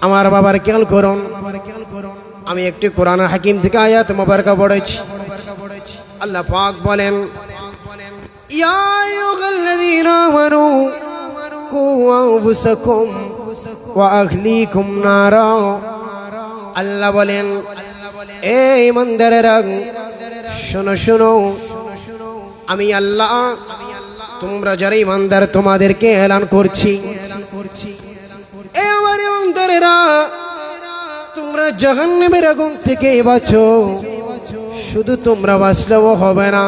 আমার বাবার খেয়াল করুন, আমি একটি কোরআন হাকিম থেকে আয়াত মুবারকা পড়েছি। আল্লাহ পাক বলেন, ইয়া আইয়ুহাল্লাযীনা আমানু কু আনফুসাকুম ওয়া আহলিকুম নারা। আল্লাহ বলেন, এ ঈমানদারেরা শোনো শোনো, আমি আল্লাহ তোমরা যারা ঈমানদার তোমাদেরকে এলান করছি, এ আমার ঈমানদারেরা তোমরা জাহান্নামের আগুন থেকে বাঁচো। শুধু তোমরা বাঁচলেও হবে না,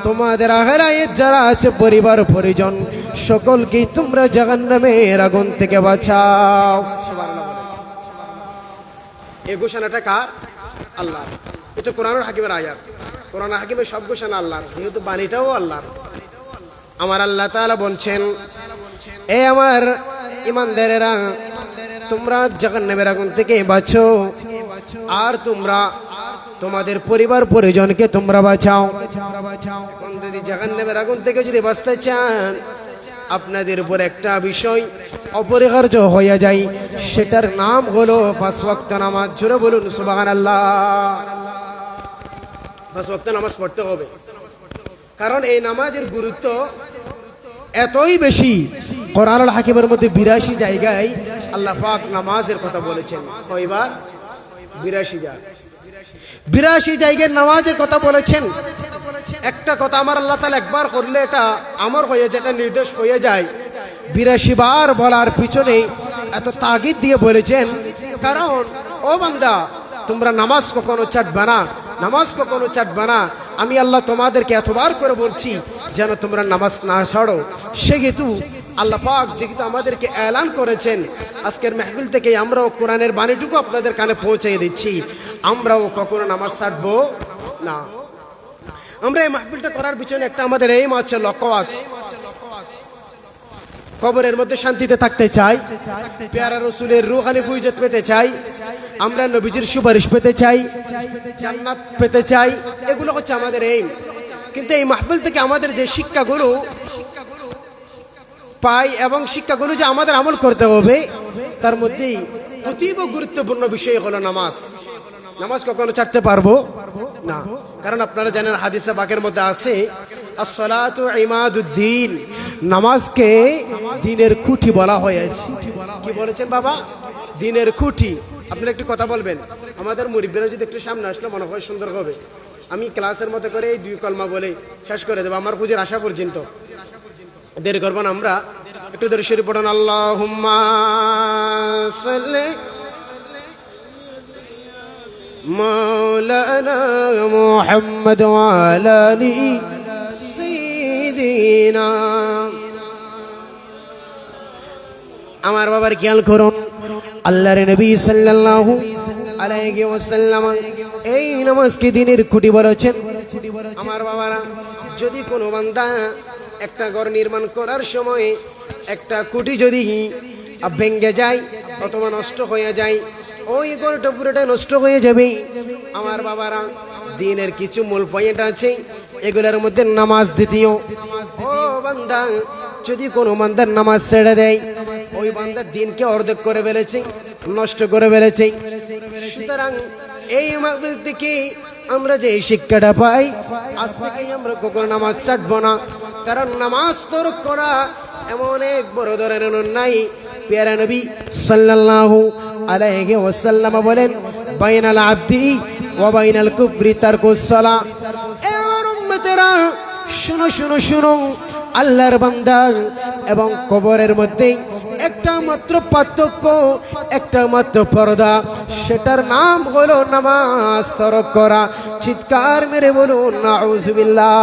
তোমাদের আখেরাতে যারা আছে পরিবার পরিজন সকলকেই তোমরা জাহান্নামের আগুন থেকে বাঁচাও। এই ঘোষণাটা কার? আল্লাহ। এটা কোরআনুল হাকিমের আয়াত। কোরআন হাকিমের সব ঘোষণা আল্লাহর, যেহেতু বাণীটাও আল্লাহর। আমার আল্লাহ তাআলা বলছেন, এ আমার ঈমানদারেরা তোমরা জাহান্নামের আগুন থেকে বাঁচো, আর তোমরা তোমাদের পরিবার পরিজনকে তোমরা বাঁচাও। যদি জাহান্নামের আগুন থেকে যদি বাঁচতে চান, আপনাদের উপর একটা বিষয় অপরিহার্য হয়ে যায়, সেটার নাম হলো 5 ওয়াক্ত নামাজ। জোরে বলুন সুবহানাল্লাহ। 5 ওয়াক্ত নামাজ পড়তে হবে, কারণ এই নামাজের গুরুত্ব এতই বেশি। কোরআনুল হাকিমের মধ্যে 82 জায়গায় আল্লাহ পাক নামাজের কথা বলেছেন। কয়বার? 82 জায়গায় নামাজের কথা বলেছেন। একটা কথা আমার আল্লাহ তাআলা একবার করলে এটা আমর হয়ে যায়, এটা নির্দেশ হয়ে যায়। 82 বার বলার পিছনে এত তাগিদ দিয়ে বলেছেন, কারণ ও বান্দা তোমরা নামাজ কখনো ছাড়বে না, নামাজ কখনো ছাড়বে না। আমি আল্লাহ তোমাদেরকে এতবার করে বলছি যেন তোমরা নামাজ না ছাড়ো। সেহেতু আল্লাহ পাক যেহেতু আমাদেরকে এলান করেছেন, আজকের মাহফিল থেকে আমরাও কোরআনের বাণীটুকু আপনাদের কানে পৌঁছে দিচ্ছি, আমরাও কখনো নামাজ ছাড়বো না। আমরা এই মাহফিলটা করার পিছনে একটা আমাদের এইম আছে, লক্ষ্য আছে। কবরের মধ্যে শান্তিতে থাকতে চাই, প্যারা রাসূলের রূহানি ফুয়জাত পেতে চাই, আমরা নবীজির সুপারিশ পেতে চাই, জান্নাত পেতে চাই। এগুলো হচ্ছে আমাদের এইম। কিন্তু এই মাহফিল থেকে আমাদের যে শিক্ষাগুলো পাই এবং শিক্ষাগুলো যে আমাদের আমল করতে হবে, তার মধ্যেই অতীব গুরুত্বপূর্ণ বিষয় হলো নামাজ। নামাজ কখনো ছাড়তে পারবো না, কারণ আপনারা জানেন হাদিসে পাকের মধ্যে আছে, আসসালাতু ইমাদুদ্দিন, নামাজকে দ্বীনের খুঁটি বলা হয়েছে। কি বলেছেন বাবা? দ্বীনের খুঁটি। আপনারা একটু কথা বলবেন, আমাদের মুরিব্বিরা যদি একটু সামনে আসলে মনে হয় সুন্দর হবে। আমি ক্লাসের মতো করে এই 2 কলমা বলে শেষ করে দেবো, আমার পুজোর আসা পর্যন্ত দেরি করব না। আমরা একটু দরুদ শরীফ পড়ুন। আল্লাহুম্মা সাল্লি মাওলানা মুহাম্মদ ওয়া আলা আলি সাইয়্যিদিনা। আমার বাবার খেয়াল করুন, আল্লাহর নবী সাল্লাল্লাহু আলাইহি ওয়াসাল্লাম এই নামাজকে দ্বীনের খুঁটি বলেছেন। আমার বাবারা, যদি কোনো বান্দা একটা ঘর নির্মাণ করার সময় একটা খুঁটি যদি ভেঙে যায় অথবা নষ্ট হয়ে যায়, ওই ঘরটা পুরোটা নষ্ট হয়ে যাবে। আমার বাবারা, দ্বীনের কিছু মূল পয়েন্ট আছে, এগুলোর মধ্যে নামাজ দ্বিতীয়। ও বান্দা, যদি কোনো বান্দার নামাজ ছেড়ে দেয়, ওই বান্দার দ্বীনকে অর্ধেক করে ফেলেছে, নষ্ট করে ফেলেছে। সুতরাং এই মাহফিল থেকে আমরা যে শিক্ষাটা পাই, আজ থেকেই আমরা কখনো নামাজ ছাড়বো না। কারণ নামাজ তরক করা এমন এক বড় ধরনের অন্যায়। প্যারা নবী সাল্লাল্লাহু আলাইহি ওয়াসাল্লাম বলেন, বাইনাল আবদি ওয়া বাইনাল কুফরি তারকুস সালাহ। এ আমার উম্মতেরা, শুনো শুনো শুনো, আল্লাহর বান্দা এবং কবরের মধ্যে একটা মাত্র পার্থক্য, একটা মাত্র পর্দা, সেটার নাম হলো নামাজ তরক করা। চিৎকার মেরে বলুন নাউযুবিল্লাহ।